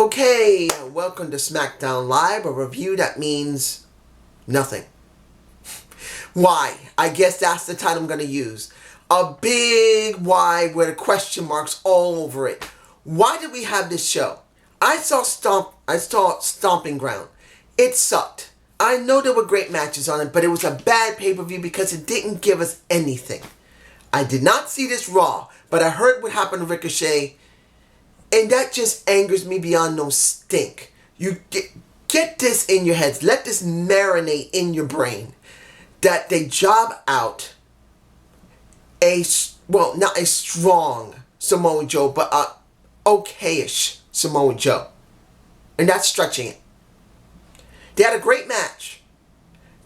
Okay, welcome to SmackDown Live, a review that means nothing. Why? I guess that's the title I'm going to use. A big why with question marks all over it. Why did we have this show? I saw Stomping Ground. It sucked. I know there were great matches on it, but it was a bad pay-per-view because it didn't give us anything. I did not see this Raw, but I heard what happened to Ricochet, and that just angers me beyond no stink. You get this in your heads. Let this marinate in your brain. That they job out not a strong Samoa Joe, but a okayish Samoa Joe. And that's stretching it. They had a great match.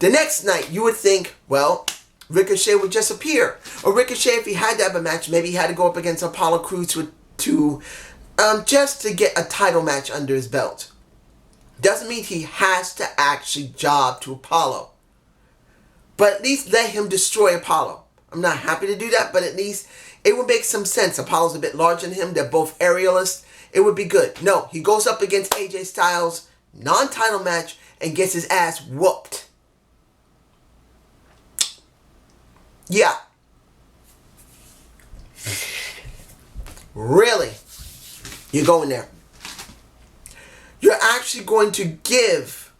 The next night, you would think, well, Ricochet would just appear. Or Ricochet, if he had to have a match, maybe he had to go up against Apollo Crews just to get a title match under his belt. Doesn't mean he has to actually job to Apollo. But at least let him destroy Apollo. I'm not happy to do that, but at least it would make some sense. Apollo's a bit larger than him. They're both aerialists. It would be good. No, he goes up against AJ Styles, non-title match, and gets his ass whooped. Yeah. Really? You're going there. You're actually going to give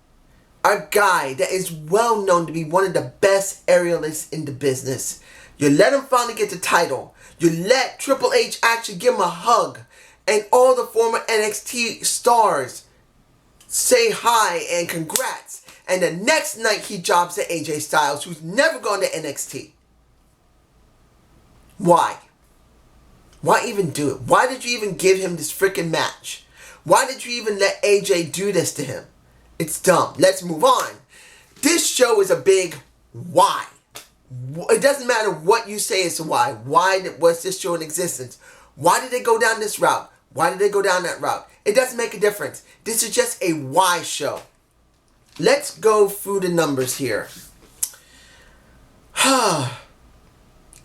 a guy that is well known to be one of the best aerialists in the business. You let him finally get the title. You let Triple H actually give him a hug. And all the former NXT stars say hi and congrats. And the next night he jobs to AJ Styles, who's never gone to NXT. Why? Why even do it? Why did you even give him this freaking match? Why did you even let AJ do this to him? It's dumb. Let's move on. This show is a big why. It doesn't matter what you say as to why. Why was this show in existence? Why did they go down this route? Why did they go down that route? It doesn't make a difference. This is just a why show. Let's go through the numbers here.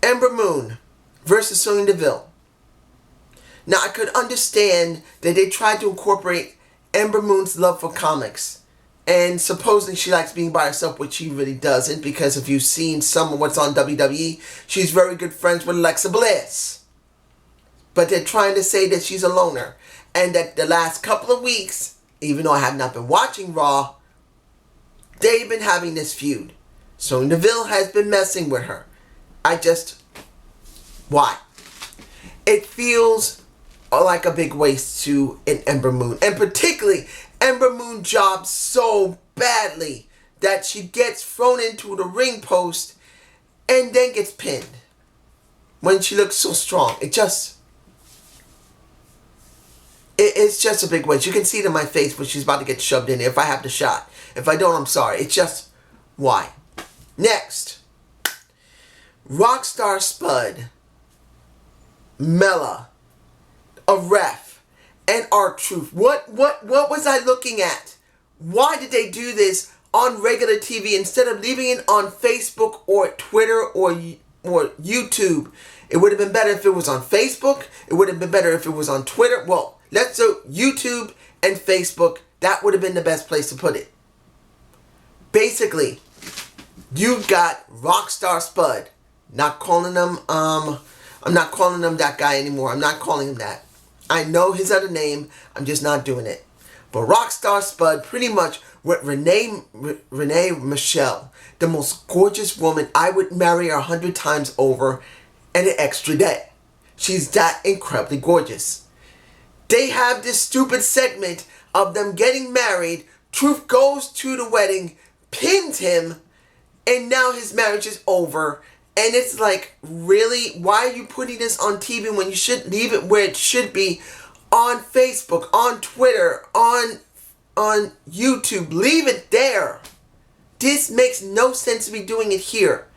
Ember Moon versus Sonya Deville. Now, I could understand that they tried to incorporate Ember Moon's love for comics. And supposedly she likes being by herself, which she really doesn't. Because if you've seen some of what's on WWE, she's very good friends with Alexa Bliss. But they're trying to say that she's a loner. And that the last couple of weeks, even though I have not been watching Raw, they've been having this feud. Sonya Deville has been messing with her. Why? It feels like a big waste to an Ember Moon. And particularly, Ember Moon jobs so badly that she gets thrown into the ring post and then gets pinned. When she looks so strong. It's just a big waste. You can see it in my face when she's about to get shoved in there if I have the shot. If I don't, I'm sorry. It's just, why? Next. Rockstar Spud, Mela, a ref, and R-Truth. What was I looking at? Why did they do this on regular TV instead of leaving it on Facebook or Twitter or YouTube? It would have been better if it was on Facebook. It would have been better if it was on Twitter. Well, let's do YouTube and Facebook. That would have been the best place to put it. Basically, you got Rockstar Spud. Not calling them, I'm not calling him that guy anymore. I'm not calling him that. I know his other name. I'm just not doing it. But Rockstar Spud, pretty much with Renee Michelle, the most gorgeous woman. I would marry her 100 times over and an extra day. She's that incredibly gorgeous. They have this stupid segment of them getting married. Truth goes to the wedding, pins him, and now his marriage is over. And it's like, really? Why are you putting this on TV when you should leave it where it should be? On Facebook, on Twitter, on YouTube. Leave it there. This makes no sense to be doing it here.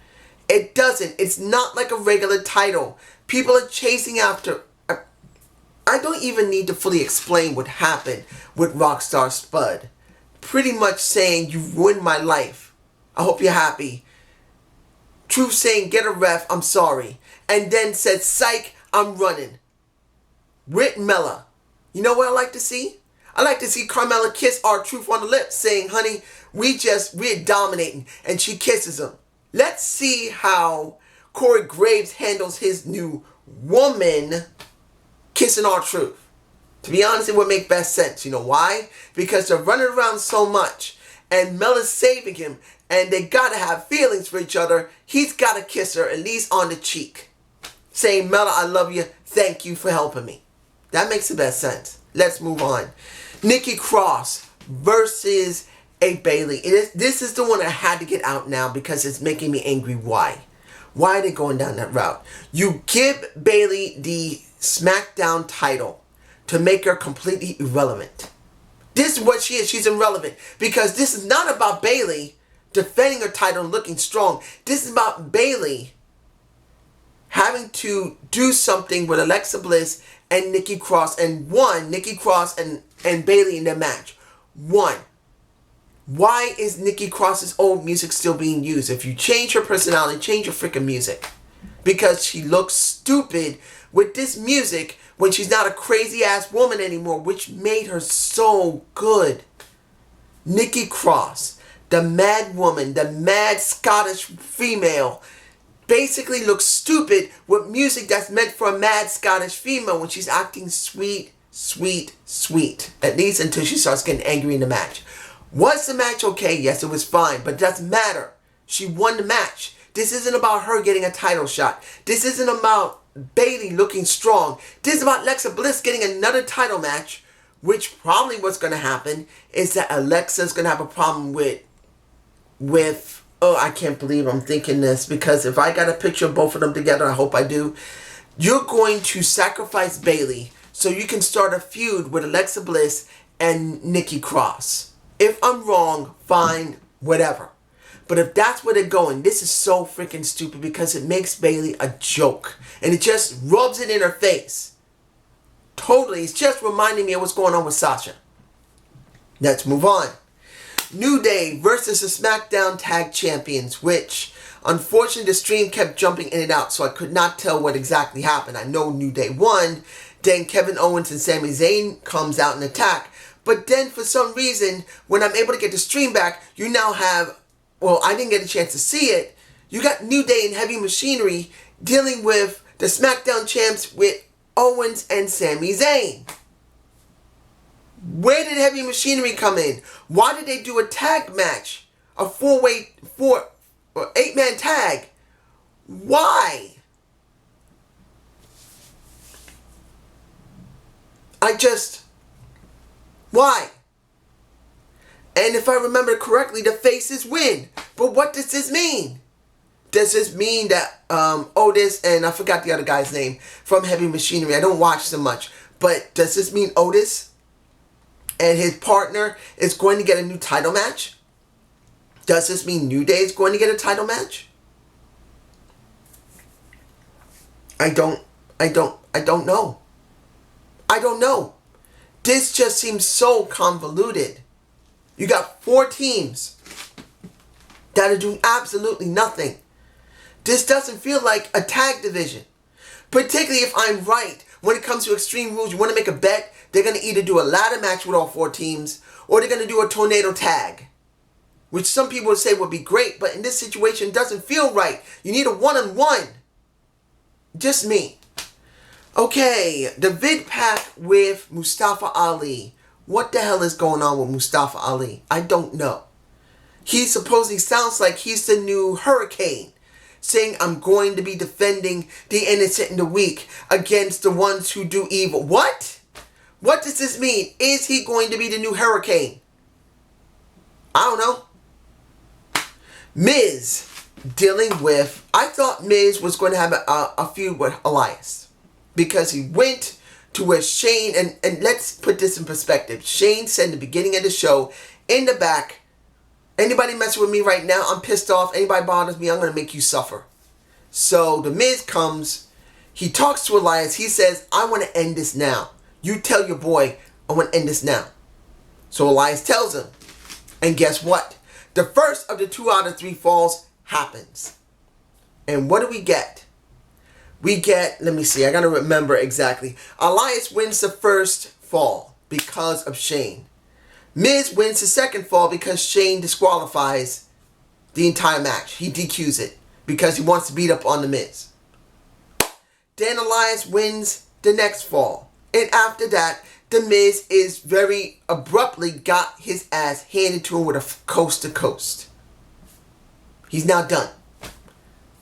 It doesn't. It's not like a regular title. People are chasing after... I don't even need to fully explain what happened with Rockstar Spud. Pretty much saying, you ruined my life. I hope you're happy. Truth saying, get a ref, I'm sorry. And then said, psych, I'm running. With Mela. You know what I like to see? I like to see Carmella kiss R-Truth on the lips, saying, honey, we're dominating. And she kisses him. Let's see how Corey Graves handles his new woman kissing R-Truth. To be honest, it would make best sense. You know why? Because they're running around so much. And Mella's saving him. And they gotta have feelings for each other. He's gotta kiss her, at least on the cheek. Saying, Mella, I love you. Thank you for helping me. That makes the best sense. Let's move on. Nikki Cross versus a Bayley. This is the one I had to get out now because it's making me angry. Why? Why are they going down that route? You give Bayley the SmackDown title to make her completely irrelevant. This is what she is. She's irrelevant. Because this is not about Bayley defending her title and looking strong. This is about Bayley having to do something with Alexa Bliss and Nikki Cross, and Nikki Cross and Bayley in their match. Why is Nikki Cross's old music still being used? If you change her personality, change her freaking music. Because she looks stupid with this music when she's not a crazy ass woman anymore, which made her so good. Nikki Cross, the mad woman, the mad Scottish female, basically looks stupid with music that's meant for a mad Scottish female when she's acting sweet, sweet, sweet. At least until she starts getting angry in the match. Was the match okay? Yes, it was fine, but it doesn't matter. She won the match. This isn't about her getting a title shot. This isn't about Bayley looking strong. This is about Alexa Bliss getting another title match, which probably what's going to happen is that Alexa's going to have a problem with oh, I can't believe I'm thinking this, because if I got a picture of both of them together, I hope I do. You're going to sacrifice Bayley so you can start a feud with Alexa Bliss and Nikki Cross. If I'm wrong, fine, whatever. But if that's where they're going, this is so freaking stupid because it makes Bayley a joke. And it just rubs it in her face. Totally. It's just reminding me of what's going on with Sasha. Let's move on. New Day versus the SmackDown Tag Champions, which, unfortunately, the stream kept jumping in and out, so I could not tell what exactly happened. I know New Day won, then Kevin Owens and Sami Zayn comes out and attack, but then for some reason, when I'm able to get the stream back, you now have, well, I didn't get a chance to see it, you got New Day and Heavy Machinery dealing with the SmackDown champs with Owens and Sami Zayn. Where did Heavy Machinery come in? Why did they do a tag match? A 8-man tag? Why? Why? And if I remember correctly, the faces win. But what does this mean? Does this mean that Otis, and I forgot the other guy's name, from Heavy Machinery, I don't watch so much, but does this mean Otis and his partner is going to get a new title match? Does this mean New Day is going to get a title match? I don't know. I don't know. This just seems so convoluted. You got 4 teams that are doing absolutely nothing. This doesn't feel like a tag division. Particularly if I'm right. When it comes to Extreme Rules, you want to make a bet, they're going to either do a ladder match with all 4 teams, or they're going to do a tornado tag. Which some people would say would be great, but in this situation, it doesn't feel right. You need a one-on-one. Just me. Okay, the vid pack with Mustafa Ali. What the hell is going on with Mustafa Ali? I don't know. He supposedly sounds like he's the new Hurricane, saying, I'm going to be defending the innocent and the weak against the ones who do evil. What? What does this mean? Is he going to be the new Hurricane? I don't know. Miz dealing with, I thought Miz was going to have a feud with Elias, because he went to where Shane, and let's put this in perspective. Shane said in the beginning of the show, in the back, anybody messing with me right now, I'm pissed off. Anybody bothers me, I'm going to make you suffer. So the Miz comes, he talks to Elias, he says, I want to end this now. You tell your boy, I want to end this now. So Elias tells him, and guess what? The first of the 2 out of 3 falls happens. And what do we get? We get, let me see, I got to remember exactly. Elias wins the first fall because of Shane. Miz wins the second fall because Shane disqualifies the entire match. He DQs it because he wants to beat up on the Miz. Then Elias wins the next fall. And after that, the Miz is very abruptly got his ass handed to him with a coast to coast. He's now done.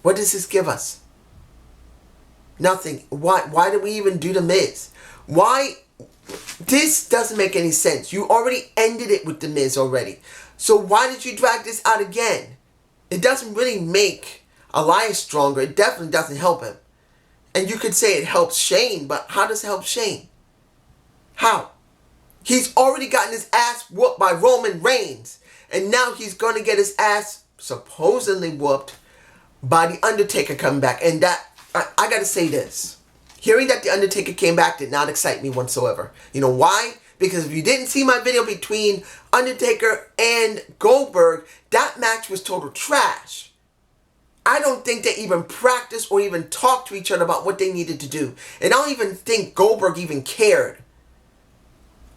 What does this give us? Nothing. Why did we even do the Miz? Why? This doesn't make any sense. You already ended it with the Miz already. So why did you drag this out again? It doesn't really make Elias stronger. It definitely doesn't help him. And you could say it helps Shane, but how does it help Shane? How? He's already gotten his ass whooped by Roman Reigns. And now he's going to get his ass supposedly whooped by The Undertaker coming back. And that, I got to say this. Hearing that The Undertaker came back did not excite me whatsoever. You know why? Because if you didn't see my video between Undertaker and Goldberg, that match was total trash. I don't think they even practiced or even talked to each other about what they needed to do. And I don't even think Goldberg even cared.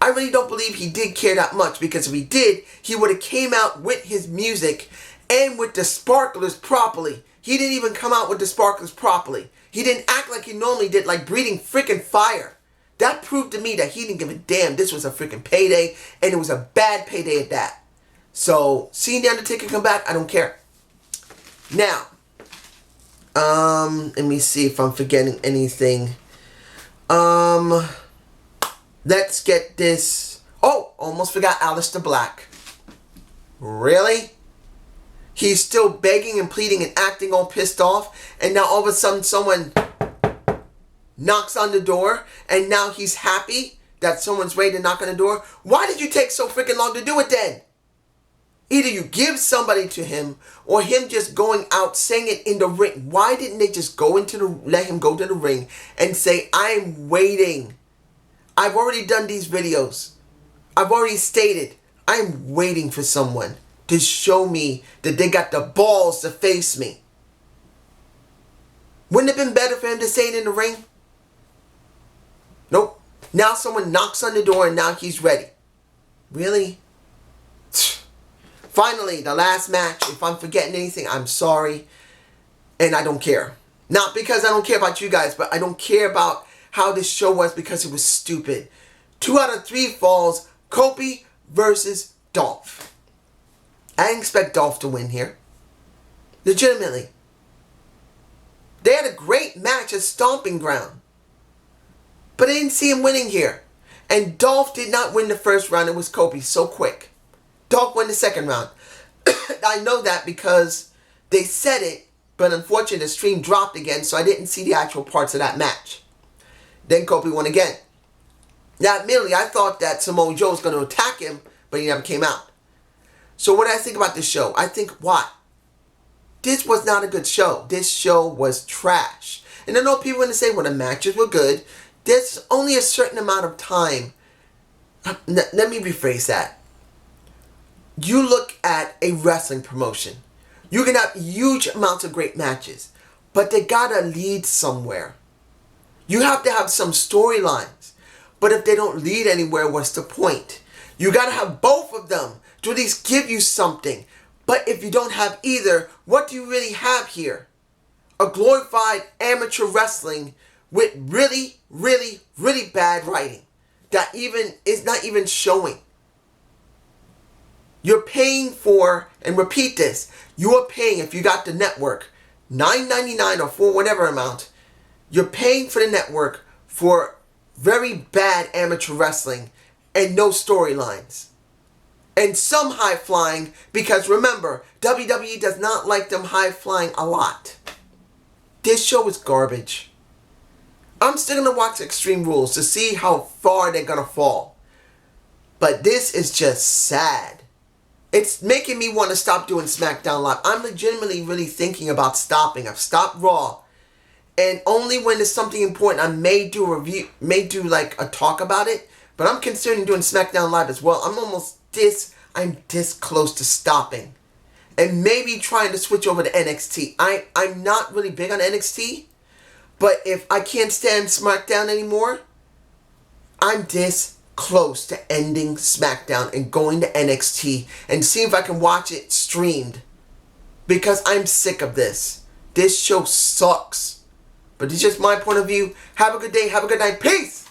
I really don't believe he did care that much, because if he did, he would have came out with his music and with the sparklers properly. He didn't even come out with the sparklers properly. He didn't act like he normally did, like breathing freaking fire. That proved to me that he didn't give a damn. This was a freaking payday, and it was a bad payday at that. So, seeing The Undertaker come back, I don't care. Now, let me see if I'm forgetting anything. Let's get this. Oh, almost forgot Aleister Black. Really? He's still begging and pleading and acting all pissed off. And now all of a sudden someone knocks on the door. And now he's happy that someone's ready to knock on the door. Why did you take so freaking long to do it then? Either you give somebody to him, or him just going out saying it in the ring. Why didn't they just let him go to the ring and say, I'm waiting. I've already done these videos. I've already stated, I'm waiting for someone to show me that they got the balls to face me. Wouldn't it have been better for him to say it in the ring? Nope. Now someone knocks on the door and now he's ready. Really? Finally, the last match. If I'm forgetting anything, I'm sorry. And I don't care. Not because I don't care about you guys, but I don't care about how this show was because it was stupid. 2 out of 3 falls. Cody versus Dolph. I didn't expect Dolph to win here. Legitimately. They had a great match at Stomping Ground. But I didn't see him winning here. And Dolph did not win the first round. It was Cody so quick. Dolph won the second round. I know that because they said it, but unfortunately the stream dropped again, so I didn't see the actual parts of that match. Then Cody won again. Now, admittedly, I thought that Samoa Joe was going to attack him, but he never came out. So what do I think about this show? I think, what? This was not a good show. This show was trash. And I know people are going to say, well, the matches were good. There's only a certain amount of time. Let me rephrase that. You look at a wrestling promotion. You can have huge amounts of great matches, but they gotta lead somewhere. You have to have some storylines, but if they don't lead anywhere, what's the point? You gotta have both of them to at least give you something. But if you don't have either, what do you really have here? A glorified amateur wrestling with really, really, really bad writing that even is not even showing. You're paying for, and repeat this, you are paying, if you got the network, $9.99 or for whatever amount, you're paying for the network for very bad amateur wrestling and no storylines. And some high flying, because remember, WWE does not like them high flying a lot. This show is garbage. I'm still going to watch Extreme Rules to see how far they're going to fall. But this is just sad. It's making me want to stop doing SmackDown Live. I'm legitimately really thinking about stopping. I've stopped Raw. And only when there's something important, I may do a review, may do like a talk about it. But I'm considering doing SmackDown Live as well. I'm this close to stopping. And maybe trying to switch over to NXT. I'm not really big on NXT. But if I can't stand SmackDown anymore, I'm this close to ending SmackDown and going to NXT and see if I can watch it streamed. Because I'm sick of this. This show sucks. But it's just my point of view. Have a good day. Have a good night. Peace!